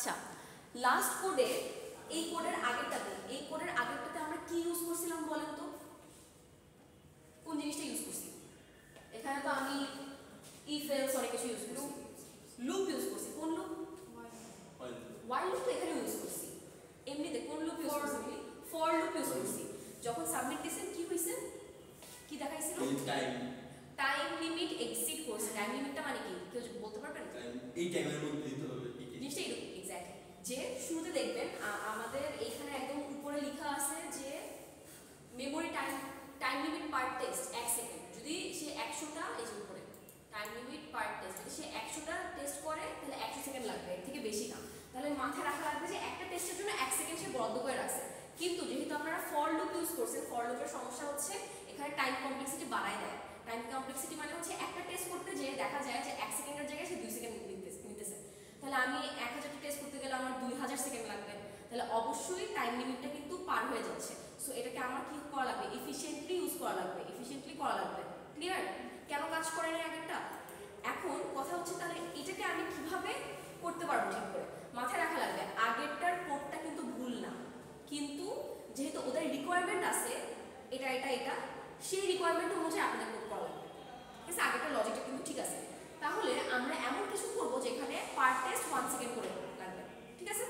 আচ্ছা, লাস্ট কোডে এই কোডের আগেরটাতে আমরা কি ইউজ করছিলাম বলেন তো? কোন জিনিসটা ইউজ করছি? এখানে তো আমি ইফ এলস অনেক কিছু ইউজ করছি, লুপ ইউজ করছি। কোন লুপ? while লুপ তো এখানে ইউজ করছি। এমনিতে কোন লুপ ইউজ করছি? ফর লুপ ইউজ করছি। যখন সাবমিট দিছেন কি হইছে? কি দেখাইছিল? টাইম লিমিট এক্সিড করছে। টাইম লিমিটটা মানে কি কেউ বলতে পারবেন? এই টাইমের মধ্যে দিতে হবে। জিনিসটা এরকম এক্স্যাক্টলি, যে শুরুতে দেখবেন আমাদের এখানে একদম উপরে লেখা আছে যে মেমোরি টাইম লিমিট পার টেস্ট 1 সেকেন্ড। যদি সে 100টা, এই যে উপরে টাইম লিমিট পার টেস্ট, যদি সে 100টা টেস্ট করে তাহলে 100 সেকেন্ড লাগবে, এর থেকে বেশি না। তাহলে মাথায় রাখা লাগবে যে একটা টেস্টের জন্য 1 সেকেন্ড সে বরাদ্দ করে রাখছে। কিন্তু যেহেতু আপনারা ফর লুপ ইউজ করছেন, ফর লুপের সমস্যা হচ্ছে এখানে টাইম কমপ্লেক্সিটি বাড়ায় দেয়। টাইম কমপ্লেক্সিটি মানে হচ্ছে একটা টেস্ট করতে যে দেখা যায় যে 1 সেকেন্ডের জায়গায় সে 2 সেকেন্ড নিতেছে। তাহলে আমি 1000টা টেস্ট করতে গেলে আমার 2000 সেকেন্ড লাগবে। তাহলে অবশ্যই টাইম লিমিটটা কিন্তু পার হয়ে যাচ্ছে। সো এটাকে আমার কি করা লাগবে? এফিশিয়েন্টলি ইউজ করা লাগবে, এফিশিয়েন্টলি করা লাগবে। ক্লিয়ার? কেন কাজ করে না আগেরটা? এখন কথা হচ্ছে তাহলে এটাকে আমি কিভাবে করতে পারবো ঠিক করে? মাথায় রাখা লাগবে আগেরটার কোডটা কিন্তু ভুল না, কিন্তু যেহেতু ওদের রিকোয়ারমেন্ট আছে এটা এটা এটা, সেই রিকোয়ারমেন্ট অনুযায়ী আপনাদের কোড করা লাগবে। ঠিক আছে? আগেরটার লজিকটা কিন্তু ঠিক আছে। তাহলে আমরা এমন কিছু করবো যেখানে পার টেস্ট 1 সেকেন্ড করে লাগবে। ঠিক আছে?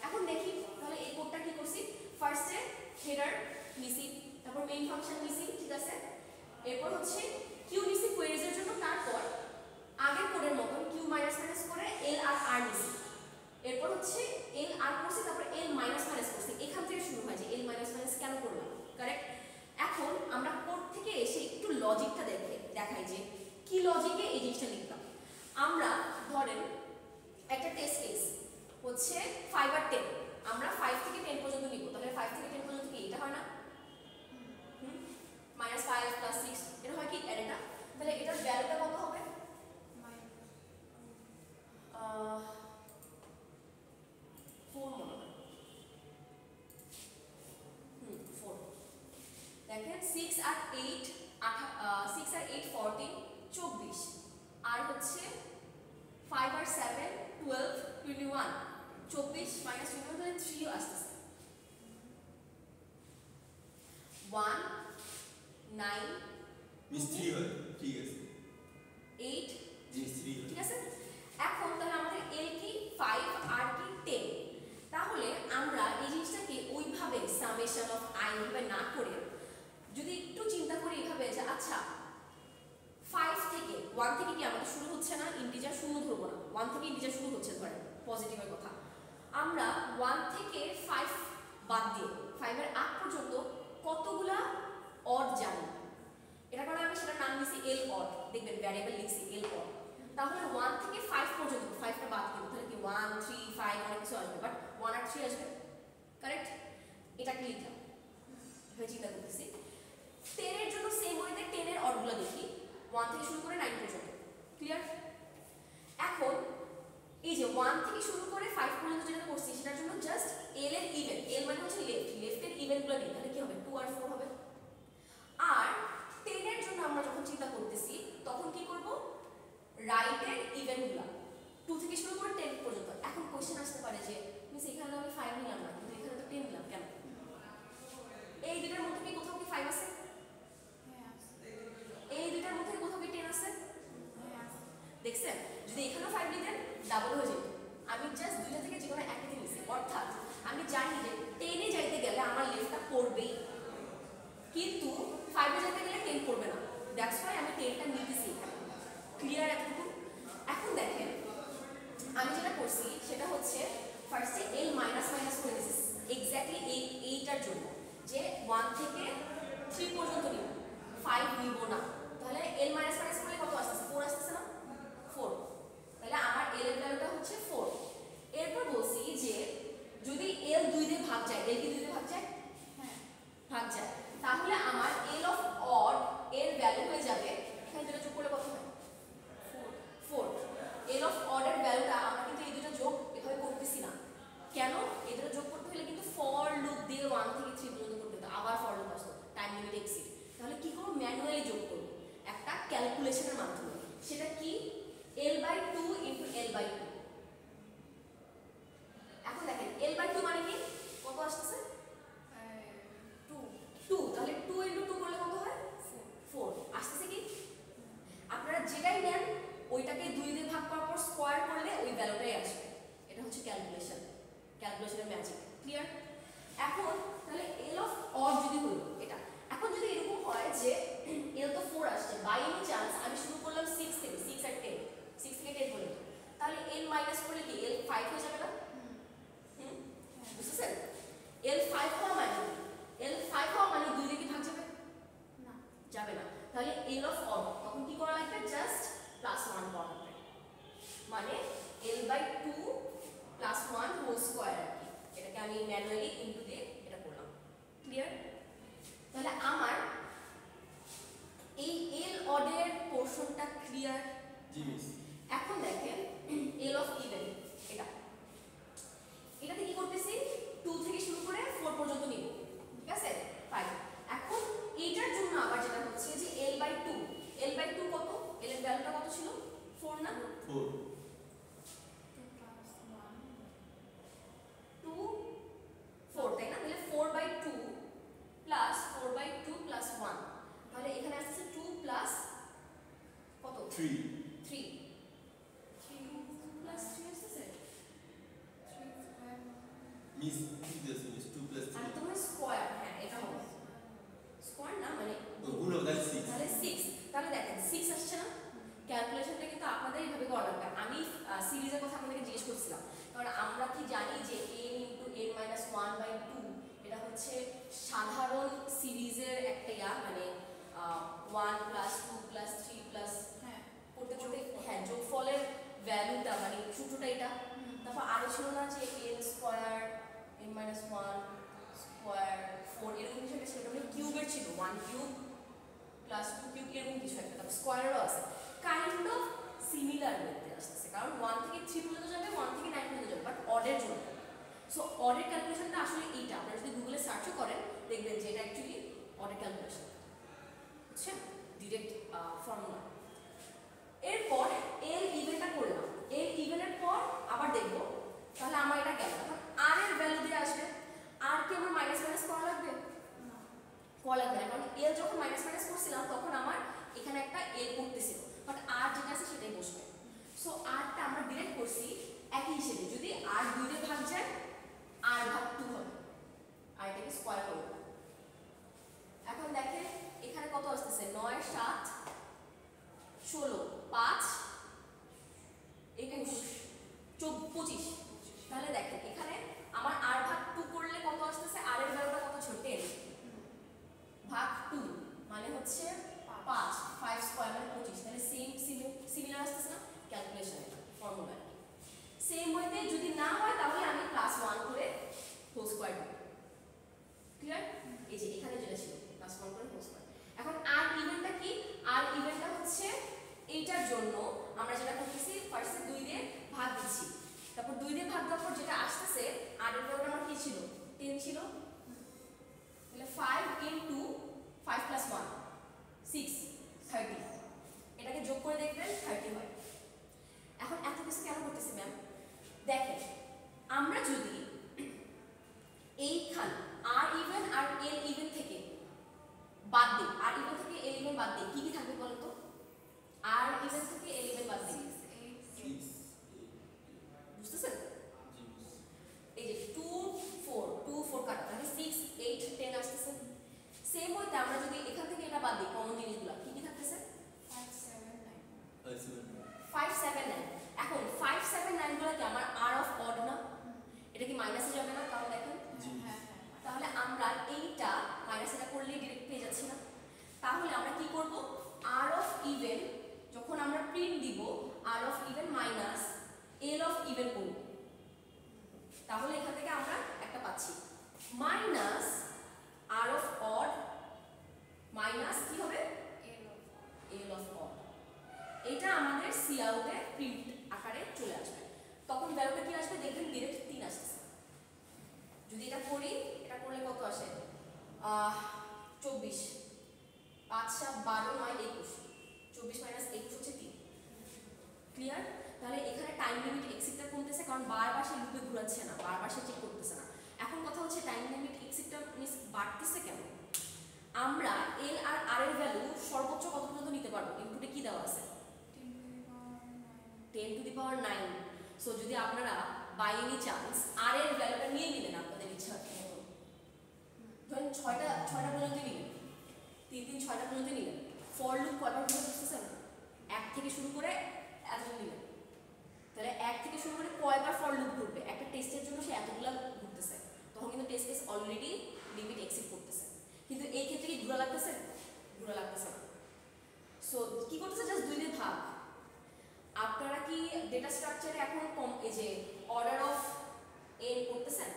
এখন দেখি তাহলে এই কোডটা কি করছি। ফার্স্টে হেডার নিছি, তারপর মেইন ফাংশন নিছি, ঠিক আছে? এরপর হচ্ছে কিউ নিছি কোয়েরিজ এর জন্য, তারপর আগের কোডের মতন কিউ মাইনাস মাইনাস করে এল আর আর নিছি। এরপর হচ্ছে এল আর করছি, তারপর এল মাইনাস মাইনাস করছি। এখান থেকে শুরু হয় যে এল মাইনাস মাইনাস কেন করলাম, কারেক্ট? এখন আমরা কোড থেকে এসে একটু লজিকটা দেখাই যে কি লজিকে এই জিনিসটা লিখলাম। আমরা ধরেন একটা টেস্ট কেস হচ্ছে 5 আর 10, আমরা 5 থেকে 10 পর্যন্ত নিব। তাহলে 5 থেকে 10 পর্যন্ত কি এটা হয় না? -5 + 6 এটা হয় কি এটা? তাহলে এটার ভ্যালুটা কত হবে? 4 মনে হয়। 4। দেখেন 6 আর 8 14 24, আর হচ্ছে 5 আর 7 12 21, 24 - 21 তাহলে 3 আসতেছে। 1 9 মিস্ত্রি হয়, ঠিক আছে। 8 মিস্ত্রি হয়, ঠিক আছে? এখন তাহলে আমাদের এল কি 5 আর কি 10। তাহলে আমরা এই জিনিসটাকে ওইভাবে সামেশন অফ আই ভাবে না করে যদি একটু চিন্তা করি এইভাবে যে আচ্ছা 5 থেকে 1 থেকে কি আমাদের শুরু হচ্ছে না ইন্টিজার, শূন্য ধরবো না, 1 থেকে ইন্টিজার শুরু হচ্ছে ধরেন পজিটিভের কথা। আমরা 1 থেকে 5 বাদ দিয়ে 5 এর আগ পর্যন্ত কতগুলা অড জানি, এটা কারণে আমি সেটার নাম দিয়েছি এল অড। দেখবেন ভ্যারিয়েবল লিখছি এল অড। তাহলে 1 থেকে 5 পর্যন্ত 5টা বাদ দিব, তাহলে কি 1 3 5 অনেক কিছু আসবে, বাট 1 আর 3 আসবে, কারেক্ট? এটাকে লিখলাম, এভাবে চিন্তা করতেছি। 10 এর জন্য সেম ওয়েতে 10 এর অডগুলো দেখি, 1 থেকে শুরু করে 9 পর্যন্ত। ক্লিয়ার? এখন এই যে 1 থেকে শুরু করে 5 পর্যন্ত যেটা করছি সেটার জন্য জাস্ট এল এর ইভেন, এল মানে হচ্ছে লেফটের ইভেনগুলো নিই, তাহলে কি হবে 2 আর 4 হবে। আর 10 এর জন্য আমরা যখন চিন্তা করতেছি তখন কি করব, রাইটের ইভেনগুলো 2 থেকে শুরু করে 10 পর্যন্ত। এখন কোশ্চেন আসতে পারে যে মিস এখানে আমি 5 নিলাম না, কিন্তু এখানে তো 10 নিলাম কেন? এই দুটোর মধ্যে কি কোথাও কি 5 আছে? এই দুটোর মধ্যে কোথাও কি 10 আছে? দেখছেন? যদি এখানেও 5 নিতেন ডাবল হয়ে যেত। আমি জাস্ট দুইটা থেকে যে কোনো একটা নিয়েছি, অর্থাৎ আমি জানি যে 10 এ যাইতে গেলে আমার লেফটটা পড়বেই, কিন্তু 5 এ যেতে গেলে 10 পড়বে না। দ্যাটস ওয়াই আমি 10টা নিতেছি এখানে। ক্লিয়ার এতটুকু? এখন দেখেন আমি যেটা করছি সেটা হচ্ছে ফার্স্টে এল মাইনাস মাইনাস করে দিয়েছি এক্স্যাক্টলি এইটার জন্য যে 1 থেকে 3 পর্যন্ত নিব, 5 নিব না। তাহলে এল মাইনাস মাইনাস করলে কত আসতেছে? 4 আসতেছে না? 4। তাহলে আমার এল এর ভ্যালুটা হচ্ছে 4। এরপর বলছি যে যদি এল 2 দিয়ে ভাগ যায়, এল কি 2 দিয়ে ভাগ যায়? হ্যাঁ, ভাগ যায়। তাহলে আমার এল অফ অড এর ভ্যালু হয়ে যাবে, এখানে দুটো যোগ করলে কত হয়? 4। এল অফ অড এর ভ্যালুটা আমরা কিন্তু এই দুটো যোগ এভাবে করতেছি না। কেন? এই দুটো যোগ করতে হলে কিন্তু ফর লুপ দিয়ে 1 থেকে 3 পর্যন্ত করতে হতো, আবার ফর লুপ আসতো, টাইম লিমিট এক্সিড। তাহলে কি করব, ম্যানুয়ালি যোগ করব একটা ক্যালকুলেশনের মাধ্যমে। সেটা কি? l/2 * l/2 আমি ম্যানুয়ালি ইনটু দিয়ে এটা করলাম। ক্লিয়ার? তাহলে আমার এই এল অডের পোর্শনটা ক্লিয়ার। জি মিস। এখন দেখেন এল অফ ইভেন এটাতে কি করতেছি 2 থেকে শুরু করে 4 পর্যন্ত নিব, ঠিক আছে? ফাইন। এখন এইটার জন্য আবার যেটা হচ্ছে যে l/2 কত, l এর ভ্যালুটা কত ছিল 4 না 4 2 4 তাই না? তাহলে 4/2 প্লাস 4/2 প্লাস 1, তাহলে এখানে আসছে 2 প্লাস কত 3 3 প্লাস 3 আসছে মিস ঠিক আছে মিস 2 প্লাস আর 3 তোমার স্কয়ার, হ্যাঁ এটা হবে স্কয়ার না মানে গুণ হবে তাহলে 6 তাহলে 6, তাহলে দেখেন 6 আসছে না? ক্যালকুলেশনটা কিন্তু আপনাদের এইভাবে করা লাগবে। আমি সিরিজের কথা আপনাদেরকে জিজ্ঞেস করছিলাম কারণ আমরা কি জানি যে n * n-1/2 এটা হচ্ছে সাধারণ সিরিজের একটা মানে 1 প্লাস 2 প্লাস 3 প্লাস করতে করতে হ্যাঁ যোগফলের ভ্যালুটা মানে সূত্রটা এটা। তারপর আরো ছিল না যে n স্কয়ার n-1 স্কয়ার 4 এরকম কিছু একটা ছিল, এটা মানে কিউবের ছিল 1 কিউব প্লাস 2 কিউব এরকম কিছু একটা, তারপর স্কয়ারও আছে। কাইন্ড অফ সিমিলার দেখতে আসতেছে কারণ 1 থেকে 3 পর্যন্ত যাবে 1 থেকে 9 পর্যন্ত যাবে, বাট অডের জন্য। সো অডের ক্যালকুলেশনটা আসলে এইটা, আপনারা যদি গুগলে সার্চও করেন দেখবেন যে এটা অ্যাকচুয়ালি অডের ক্যালকুলেশন, বুঝছেন? Direct formula. এরপর এল ইভেনটা করলাম, এল ইভেনের পর আবার দেখব তাহলে আমার এটা গেল। এখন আর এর ভ্যালু দিয়ে আসবে, আর কি আমার মাইনাস মাইনাস করা লাগবে? করা লাগবে না, কারণ এল যখন মাইনাস মাইনাস করছিলাম তখন আমার এখানে একটা এল পড়তেছিল, বাট আর যেটা আছে সেটাই বসবে। সো আরটা আমরা ডিরেক্ট করছি একই হিসেবে, যদি আর 2 দিয়ে ভাগ যায় আর ভাগ 2 হবে, আর এটাকে স্কয়ার করব। এখন দেখেন এখানে কত আসতেছে 9 7 16 5 21 25, তাহলে দেখেন এখানে আমার আর ভাগ 2 করলে কত আসতেছে, আর এর ভ্যালুটা কত ছিল 10 ভাগ 2 মানে হচ্ছে 5 5 স্কয়ার মানে 25, তাহলে সেম সিমিলার আসতেছে না ক্যালকুলেশনে ফর্মুলা। সেম ওয়েতে যদি না হয় তাহলে আমি প্লাস 1 করে হোল স্কয়ার করব। ক্লিয়ার? এই যে এখানে যেটা ছিল প্লাস 1 করে হোল স্কয়ার। এখন আর ইভেনটা কি? আর ইভেনটা হচ্ছে এইটার জন্য আমরা যেটা করতেছি ফার্স্টে 2 দিয়ে ভাগ দিচ্ছি, তারপর 2 দিয়ে ভাগ দেওয়ার পর যেটা আসতেছে আর এর ভ্যালুটা আমার কি ছিল 10 ছিল, তাহলে 5 * 5 + 1 6 30, এটাকে যোগ করে দেখবেন 30 হয়। এখন এত কিছু কেন করতেছি ম্যাম? দেখেন আমরা যদি এইখানে আর ইভেন আর এল ইভেন থেকে বাদ দিই, আর ইভেন থেকে এল ইভেন বাদ দিই, কি কি থাকবে বলো তো? আর ইভেন থেকে এল ইভেন বাদ দিই, 6 বুঝতেছেন? জি মিস। এই যে 2 4 কাটা, তাহলে 6 8 10 আসতেছে। সেম হইতে আমরা যদি এখান থেকে এটা বাদ দিই কমন জিনিসগুলো, কি কি থাকতেছে 5 7 5 7 9। এখন 5 7 9 গুলো কি আমার আর অফ অড না? এটা কি মাইনাসে যাবে না? কারণ দেখেন জি মিস। তাহলে আমরা এইটা মাইনাস এটা করলেই ডিরেক্ট পেয়ে যাচ্ছি না। তাহলে আমরা কি করব, আর অফ ইভেন যখন আমরা প্রিন্ট দিব R of even minus L of even করব, তাহলে এখান থেকে আমরা একটা পাচ্ছি minus R of odd minus কি হবে এল অফ অড। এটা আমাদের সি আউটে প্রিন্ট আকারে চলে আসবে, তখন ভ্যালুটা কি আসবে দেখবেন ডিরেক্ট 3 আসছে। যদি এটা করি, এটা করলে কত আসে 24 5 7 12 9 21, 24 - 21 হচ্ছে 3। ক্লিয়ার? তাহলে এখানে টাইম লিমিট এক্সিটটা কমতেছে কারণ বারবার সে লুপে ঘোরাচ্ছে না, বারবার সে চেক করতেছে না। এখন কথা হচ্ছে টাইম লিমিট এক্সিটটা মিস বাড়তেছে কেন? আমরা এল আর আর এর ভ্যালু সর্বোচ্চ কত পর্যন্ত নিতে পারবো? ইনপুটে কি দেওয়া আছে 10⁹। সো যদি আপনারা বাই এনি চান্স আর এর ভ্যালুটা নিয়ে নিলেন আপনাদের ইচ্ছা মতো, ধরেন 6টা পর্যন্ত নিলেন, 3 3 6টা পর্যন্ত নিলেন, ফর লুপ কয়বার ঘুরে বুঝতেছেন? 1 থেকে শুরু করে এতটা নিলেন, তাহলে 1 থেকে শুরু করে কয়বার ফর লুপ ঘুরবে? একটা টেস্টের জন্য সে এতগুলা ঘুরতেছে, তখন কিন্তু test case already limit exceed করতেছে। কিন্তু এই ক্ষেত্রে কি ঘোরা লাগতেছে? ঘোরা লাগতেছে না। সো কি করতেছে? জাস্ট 2 দিয়ে ভাগ। আপনারা কি ডেটা স্ট্রাকচারে এখন এই যে অর্ডার অফ এন করতেছেন?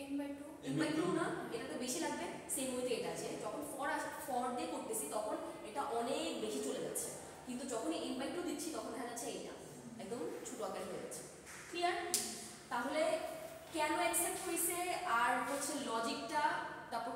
n/2 n/2 না, এটা তো বেশি লাগবে। সেম ওয়েতে এটা আছে, যখন ফর দিয়ে করতেছি তখন এটা অনেক বেশি চলে যাচ্ছে, কিন্তু যখনই n/2 দিচ্ছি তখন দেখা যাচ্ছে এইটা একদম ছোট আকার হয়ে যাচ্ছে। ক্লিয়ার? তাহলে কেন অ্যাকসেপ্ট হয়েছে আর হচ্ছে লজিকটা, তারপর